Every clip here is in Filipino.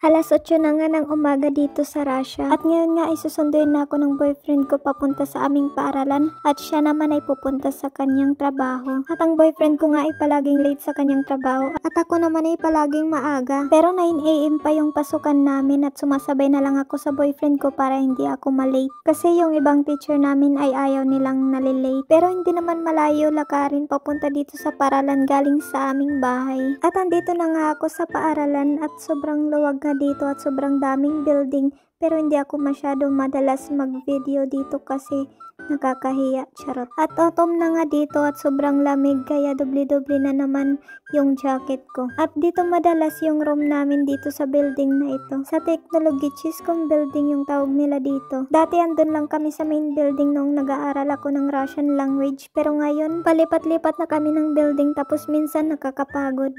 8:00 na nga ng umaga dito sa Russia. At ngayon nga ay susunduin na ako ng boyfriend ko papunta sa aming paaralan at siya naman ay pupunta sa kanyang trabaho. At ang boyfriend ko nga ay palaging late sa kanyang trabaho at ako naman ay palaging maaga. Pero 9 AM pa yung pasukan namin at sumasabay na lang ako sa boyfriend ko para hindi ako malate. Kasi yung ibang teacher namin ay ayaw nilang nalilate. Pero hindi naman malayo lakarin papunta dito sa paaralan galing sa aming bahay. At andito na nga ako sa paaralan at sobrang luwag nga dito at sobrang daming building, pero hindi ako masyadong madalas mag-video dito kasi nakakahiya, charot. At autumn na nga dito at sobrang lamig kaya doble-doble na naman yung jacket ko. At dito madalas yung room namin dito sa building na ito. Sa Technology Chiscom building yung tawag nila dito. Dati andun lang kami sa main building noong nag-aaral ako ng Russian language, pero ngayon palipat-lipat na kami ng building tapos minsan nakakapagod.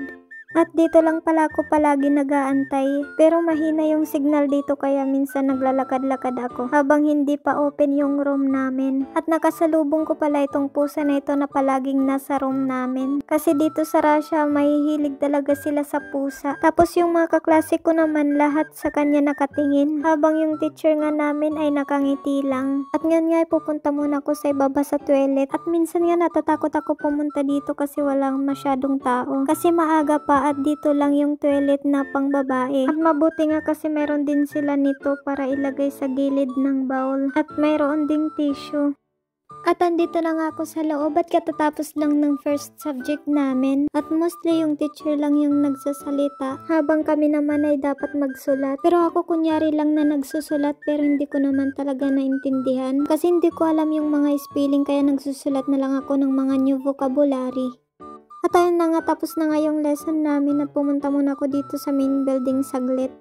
At dito lang pala ako palagi nag-aantay, pero mahina yung signal dito kaya minsan naglalakad-lakad ako habang hindi pa open yung room namin. At nakasalubong ko pala itong pusa na ito na palaging nasa room namin. Kasi dito sa Russia, mahihilig talaga sila sa pusa. Tapos yung mga kaklase ko naman lahat sa kanya nakatingin, habang yung teacher nga namin ay nakangiti lang. At ngayon nga ay pupunta muna ako sa ibaba sa toilet. At minsan nga natatakot ako pumunta dito kasi walang masyadong tao. Kasi maaga pa at dito lang yung toilet na pang babae. At mabuti nga kasi meron din sila nito para ilagay sa gilid ng bowl. At mayroon ding tissue. At andito na nga ako sa loob at katatapos lang ng first subject namin. At mostly yung teacher lang yung nagsasalita habang kami naman ay dapat magsulat. Pero ako kunyari lang na nagsusulat pero hindi ko naman talaga naintindihan. Kasi hindi ko alam yung mga spelling kaya nagsusulat na lang ako ng mga new vocabulary. At ayun na nga, tapos na nga yung lesson namin at pumunta muna ako dito sa main building saglit.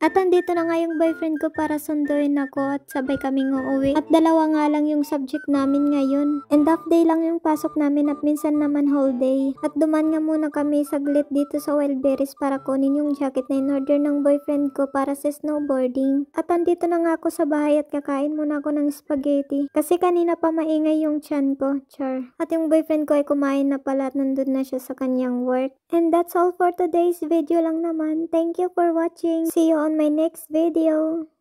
At andito na nga yung boyfriend ko para sunduin ako at sabay kaming uuwi. At dalawa nga lang yung subject namin ngayon. And half day lang yung pasok namin at minsan naman whole day. At duman nga muna kami saglit dito sa Wildberries para kunin yung jacket na in-order ng boyfriend ko para sa snowboarding. At andito na nga ako sa bahay at kakain muna ako ng spaghetti. Kasi kanina pa maingay yung tiyan ko, char. At yung boyfriend ko ay kumain na pala at nandun na siya sa kanyang work. And that's all for today's video lang naman. Thank you for watching. See you on my next video.